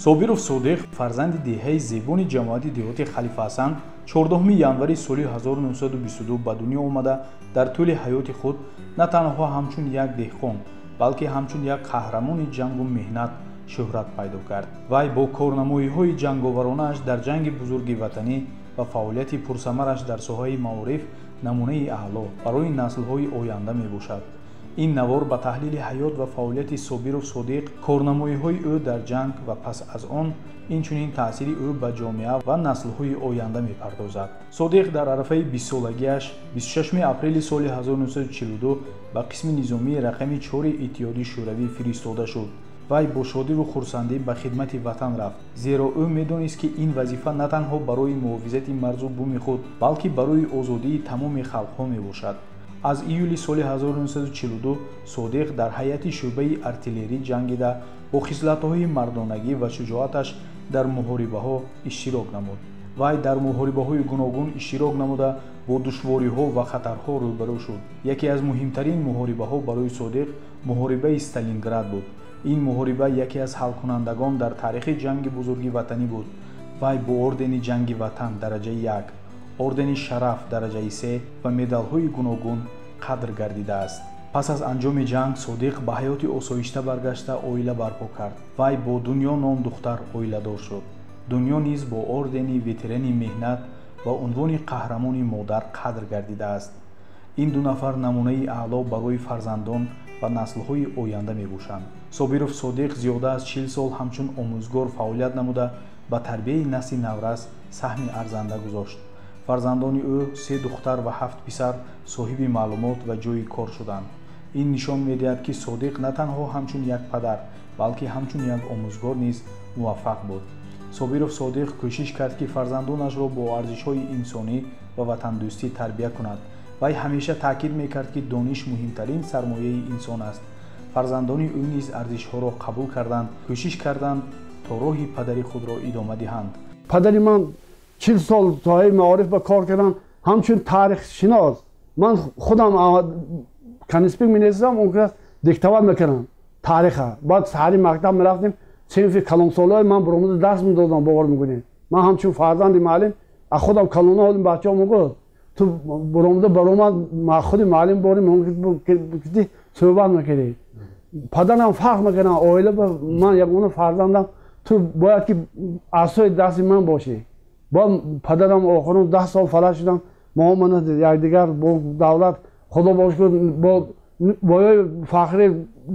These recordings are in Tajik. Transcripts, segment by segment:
собиров содиқ фарзанди деҳаи зебони ҷамоати деҳоти халифа ҳасан 14 январи соли 1922 ба дунё омада дар тӯли ҳаёти худ на танҳо ҳамчун як деҳқон балки ҳамчун як қаҳрамони ҷангу меҳнат шӯҳрат пайдо кард. Вай бо корнамоиҳои ҷанговаронааш дар ҷанги бузурги ватанӣ ва фаъолияти пурсамараш дар соҳаи маориф намунаи аъло барои наслҳои оянда мебошад. ин навор ба таҳлили ҳаёт ва фаъолияти собиров содиқ, корнамоиҳои ӯ дар ҷанг ва пас аз он, инчунин таъсири ӯ ба ҷомеа ва наслҳои оянда мепардозад. содиқ дар арафаи 20-солагиаш 26 апрели соли 1942 ба қисми низомии рақами 4 иттиҳоди шӯравӣ фиристода шуд. вай бо шодиву хурсандӣ ба хидмати ватан рафт, зеро ӯ медонист ки ин вазифа на танҳо барои муҳофизати марзу буми худ, балки барои озодии тамоми халқҳо мебошад. аз июли соли 1942 содиқ дар ҳайати шӯъбаи артиллерӣ ҷангида бо хислатҳои мардонагӣ ва шуҷоаташ дар муҳорибаҳо иштирок намуд. вай дар муҳорибаҳои гуногун иштирок намуда бо душвориҳо ва хатарҳо рӯбарӯ шуд. яке аз муҳимтарин муҳорибаҳо барои содиқ муҳорибаи Сталинград буд. ин муҳориба яке аз ҳалкунандагон дар таърихи ҷанги бузурги ватанӣ буд. вай бо ордени ҷанги ватан дараҷаи 1, ордени шараф дараҷаи 3 ва медалҳои гуногун қадр гардидааст. пас аз анҷоми ҷанг содиқ ба ҳаёти осоишта баргашта оила барпо кард. вай бо Дунё ном духтар оиладор шуд. Дунё низ бо ордени ветерани меҳнат ва унвони қаҳрамони модар қадр гардидааст. ин ду нафар намунаи аъло барои фарзандон ва наслҳои оянда мебошанд. собиров содиқ зиёда аз 40 сол ҳамчун омӯзгор фаъолият намуда ба тарбияи насли наврас саҳми арзанда гузошт. фарзандони ӯ 3 духтар ва 7 писар соҳиби маълумот ва ҷойи кор шуданд. ин нишон медиҳад ки содиқ на танҳо ҳамчун як падар, балки ҳамчун як омӯзгор низ муваффақ буд. собиров содиқ кӯшиш кард ки фарзандонашро бо арзишҳои инсонӣ ва ватандӯстӣ тарбия кунад. вай ҳамеша таъкид мекард ки дониш муҳимтарин сармояи инсон аст. фарзандони ӯ низ арзишҳоро қабул карданд, кӯшиш карданд то роҳи падари худро идома диҳанд. падари ман 40 сол соҳаи маориф ба кор кардам, ҳамчун таърихшинос. ман худам каниспик менависам, он диктоват мекардам таъриха. баъд саҳари мактаб мерафтем, синфи калонсолаи ман биромада дарс медодам, бовар мекунед. ман ҳамчун фарзанди муаллим аз худам калона ҳолим бачаҳо мегӯяд, ту биромада баромад худи муаллим борим ки суҳбат мекардӣ. падарам фарқ мекардам, оила ба ман ягона фарзандам, ту бояд ки асои дасти ман бошӣ. با پدرم آخرون 10 سال فلج شدم. ما من یکدیگر با دولت خدا باش کن با بایای فخری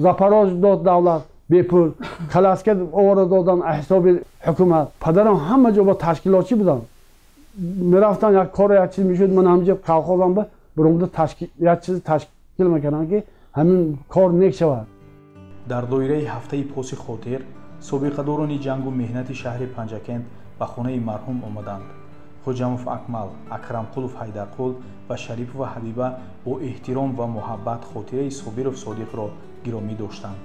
زپاراژ داد دولت بی پول کلاسکت آورده دادن حساب حکومت. پدرم همه جا با تشکیلاتچی بودن. میرفتن یک کار یک چیز میشد، من همینجا کلخوزم به برامده تشکیل یک چیز تشکیل میکنن که همین کار نیک شود. در دایره هفته پاسی خاطر سابقه‌داران جنگ و مهنت شهر پنجکند به خانه مرحوم آمدند. خوجامов اکمل، اکرمقولов حیدرقول و شریف و حبیبه با احترام و محبت خاطره صابرов صادق را گرامی داشتند.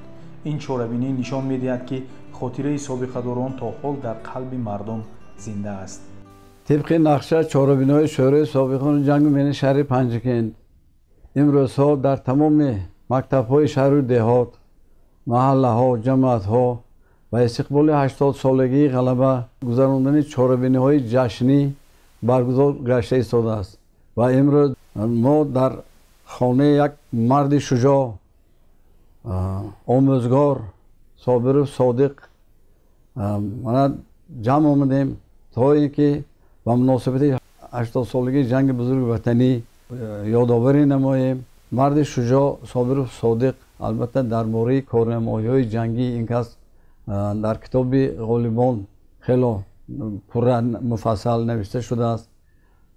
این چاره‌بینی نشان می‌دهد که خاطره سابقه‌داران تا حال در قلب مردم زنده است. طبق نقشه چاره‌بینی‌های شورای سابقان جنگ و مهنت شهر پنجکند امروزها در تمام مکتب‌های شهر و دهات، محله‌ها، جماعت‌ها و استقبال 80 سالگی غلبه گذراندن چاره‌بینی‌های جشنی برگزار گشته ایستاده است و امروز ما در خانه یک مرد شجاع، آموزگار، صابرov صادق ما جمع آمدیم تا اینکه با مناسبت 80 سالگی جنگ بزرگ وطنی یادآوری نماییم. مرد شجاع صابرov صادق البته درباره کارنمایی‌های جنگی این کس در کتاب غالیبان خیلی پر مفصل نوشته شده است.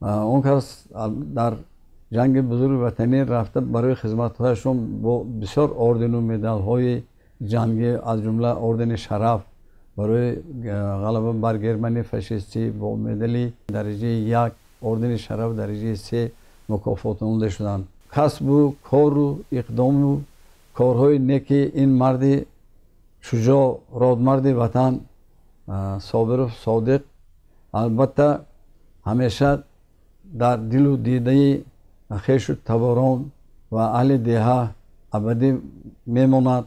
اون کس در جنگ بزرگ وطنی رفته برای خدمت‌هایشون با بسیار اردن و مدال‌های جنگی از جمله اردن شرف برای غلبه بر گرمانی فاشیستی با مدال درجه 1، اردن شرف درجه 3 مکافاتانده شدند. کسب و کار و اقدام و کارهای نیکی این مرد شجاع رادمرد وطن صابرov صادق البته همیشه در دل و دیده خویش و تباران و اهل دهه ابدی میماند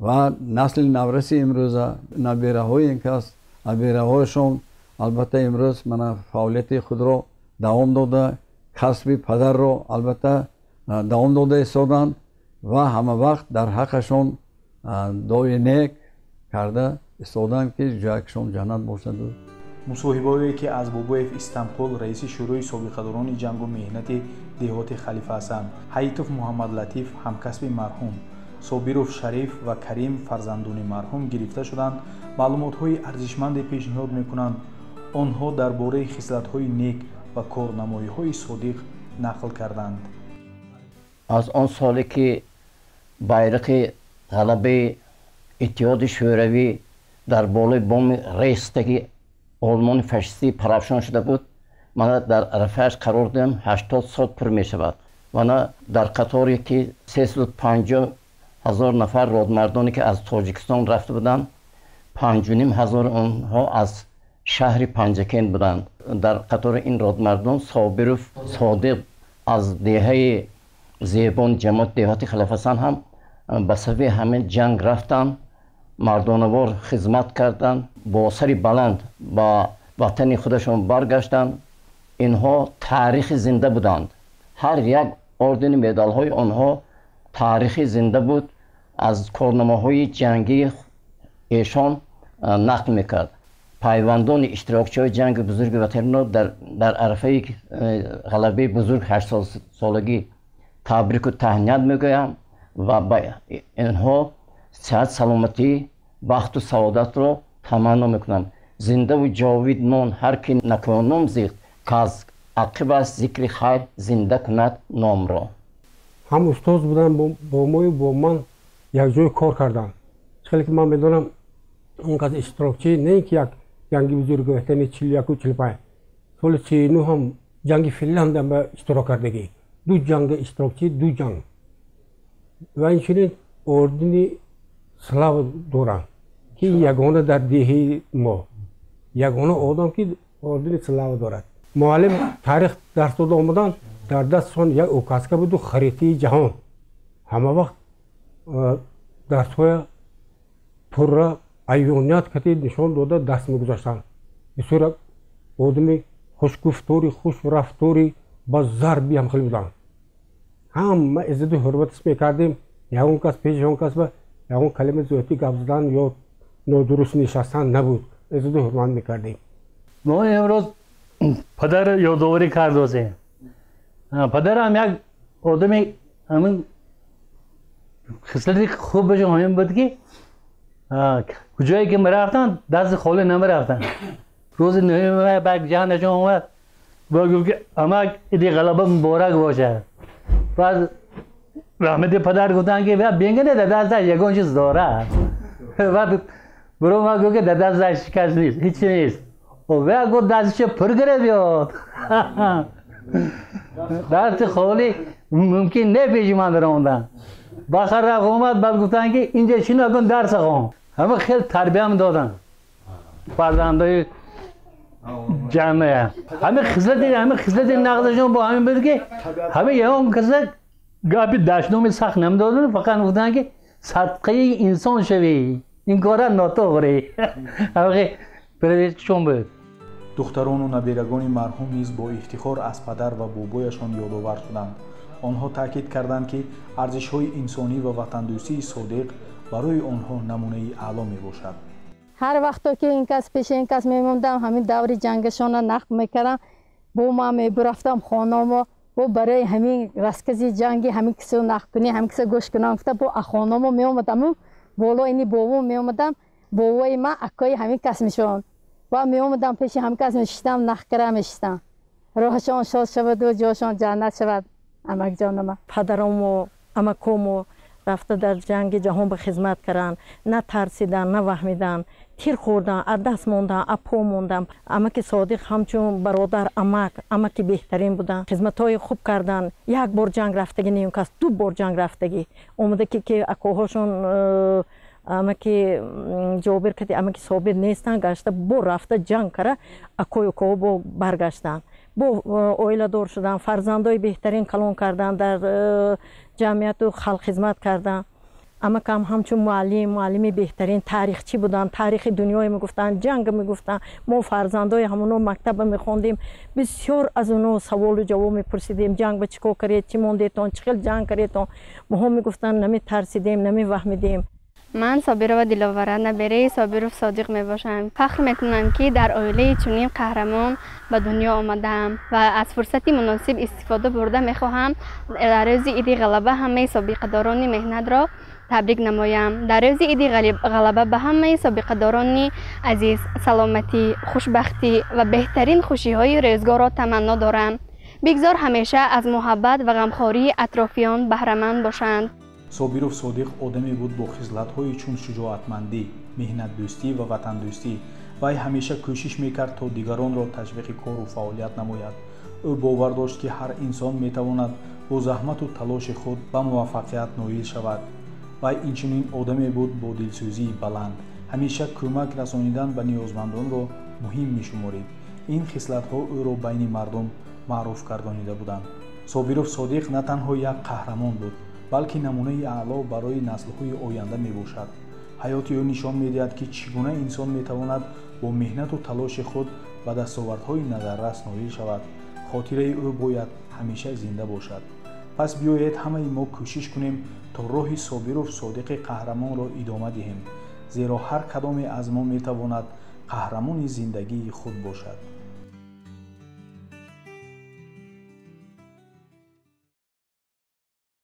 و نسل نورسی امروز نبیره های این کس نبیره هایشون البته امروز من فعالیت خود رو دوام داده کسب پدر رو البته دوام داده ایستادند و همه وقت در حقشون دعای نیک کرده ایستادند که جایشون جنت باشد. مصاحبه‌ای که از بابویف استانبول رئیس شورای سابقه‌داران جنگ و مهنت دهات خلیفه حسن، حیطوف محمد لطیف همکسب مرحوم، صابیروف شریف و کریم فرزندان مرحوم گرفته شدند، معلومات‌های ارزشمند پیشنهاد می‌کنند آنها درباره خصلت‌های نیک و کارنمایی‌های صادق نقل کردند. از آن سالی که bayrak غلبه اتحاد شوروی در بالای بام ریستگی آلمان فاشیستی پرافشان شده بود، من در عرفه‌اش قرار دادم. 80 سال پر می شود. من در قطاری که 350,000 نفر رودمردانی که از تاجیکستان رفته بودند، 5,500 آنها از شهر پنجکین بودند. در قطار این رودمردان صابروف صادق از دهه زیبان جماعت دهات خلیفه حسن هم به سوی همین جنگ رفتند، مردانوار خدمت کردند، با سری بلند با وطن خودشون برگشتند. اینها تاریخ زنده بودند. هر یک اردن مدال های آنها تاریخ زنده بود. از کارنامه‌های جنگی ایشان نقل میکرد. پیوندان اشتراکچی های جنگ بزرگ وطن را در عرفه غلبه بزرگ 8 سالگی تبریک و تهنیت میگویم و با اینها صحت سلامتی بخت و سعادت را تمنا میکنم. زنده و جاوید مان هر که نکنم زیخت که از عقب است ذکر خیر زنده کند نام را. هم استاد بودن با ما و با من یک جای کار کردن. خیلی که من میدونم اونقدر اشتراکچی نه که یک جنگی بزرگ وطنی 41 و 45 سال 39 هم جنگ فنلاند هم اشتراک کردگی. دو جنگ اشتراکچی، دو جنگ و اینچنین اردنی سلاو دوران که یگانه در دهه ما یگانه آدم که اردنی سلاو دارد. معلم تاریخ درس داده آمدن، در دستشان یک اوکاسکه بود و خریطه جهان. همه وقت درس‌های پر ایونیت کتی نشان داده دست میگذاشتن. بسیار آدمی خوشگفتاری، خوش رفتاری با ضربی هم خیلی بودن. هم عزت و حرمت میکردیم. یکون کس پیش اون کس به یکون کلمه زیادی گپ زدن یا نادرست نشستن نبود. عزت و حرمت میکردیم. ما امروز پدر یادآوری کرد واسه پدر هم یک آدمی همین خصلتی خوب بشه همین بود که کجایی که میرفتن دست خالی نمیرفتن. روز نهیم بک جان نشون اومد بگو که اما ایدی غلبه مبارک باشه. بعد رحمت پدر گفتن که بینگه نه دست یکون چیز داره و برو ما گفت که دست شکست نیست، هیچی نیست. و گفت دستش پر گره بیاد. دست خالی ممکن نه پیش من دارم. باخر رفت اومد بعد گفتن که اینجا چی نکن درس خوان. همه خیلی تربیه هم دادن. فرزندای جامعه همه خصلت نقدشون با همین بود که همه یه هم کسی گاپی دشنومی سخت نمیدادن، فقط گفتن که صدقه انسان شوی این کارا ناتوری. همه پرویزشون بود. دختران و نبیرگان مرحوم نیز با افتخار از پدر و بابایشان یادآور شدند. آنها تاکید کردند که ارزش‌های انسانی و وطندوستی صادق برای آنها نمونه اعلی میباشد. هر وقت که این کس پیش این کس میموندم همین دور جنگشان را نقل میکردم. با ما میبرفتم خانم و برای همین رسکزی جنگی همین کسی رو نقل کنی همین کسی گوش کنم گفته با خانم میومدم بالا اینی بابا میومدم بابای ما اکای همین کس میشون و میومدم پیش همین کس میشتم نقل کردم میشتم روحشان شاد شود و جاشان جنت شود. امک جانم پدرم و امکم رفته در جنگ جهان به خدمت کردن، نه ترسیدن نه وهمیدن، تیر خوردن، از دست موندن، از پا موندن. امک صادق همچون برادر امک بهترین بودن، خدمت‌های خوب کردن. یک بار جنگ رفتگی نیون کس، 2 بار جنگ رفتگی اومده که اکوهاشون امک جابر کردی امک صابر نیستن گشته بار رفته جنگ کرده اکوی با برگشتن با اویله دار شدن، فرزندای بهترین کلان کردن، در جمعیت و خلق خدمت کردن. اما کم همچون معلم بهترین تاریخچی بودن، تاریخ دنیای میگفتن، جنگ میگفتن. ما فرزندای همونو مکتب میخوندیم، بسیار از اونو سوال و جواب میپرسیدیم. جنگ به چیکار کردید، چی موندیتون، چه خیلی جنگ کردیتون. ما هم میگفتن نمی ترسیدیم، نمی وهمیدیم. من صابره و دلاوره نبره صابر و صادق می باشم. فخر میکنم که در عائله چنین قهرمان به دنیا آمدم و از فرصتی مناسب استفاده برده میخواهم در روز عید غلبه همه سابقه‌داران مهنت را تبریک نمایم. در روز عید غلبه به همه سابقه‌داران عزیز سلامتی، خوشبختی و بهترین خوشی‌های روزگار را تمنا دارم. بگذار همیشه از محبت و غمخواری اطرافیان بهره‌مند باشند. صابرов صادق одаме буд бо хислатҳои чун шуҷоатмандӣ, меҳнатдӯстӣ ва ватандӯстӣ. вай ҳамеша кӯшиш мекард то дигаронро ташвиқи кору фаъолият намояд. ӯ бовар дошт ки ҳар инсон метавонад бо заҳмату талоши худ ба муваффақият ноил шавад. вай инчунин одаме буд бо дилсӯзии баланд. ҳамеша кӯмак расонидан ба ниёзмандонро муҳим мешуморид. ин хислатҳо ӯро байни мардум маъруф гардонида буданд. صابرов صادق на танҳо як қаҳрамон буд, балки намунаи аъло барои наслҳои оянда мебошад. ҳаёти ӯ нишон медиҳад ки чӣ гуна инсон метавонад бо меҳнату талоши худ ба дастовардҳои назаррас ноил шавад. хотираи ӯ бояд ҳамеша зинда бошад. пас биёед ҳамаи мо кӯшиш кунем то роҳи صابرов صادиқи қаҳрамонро идома диҳем, зеро ҳар кадоме аз мо метавонад қаҳрамони зиндагии худ бошад.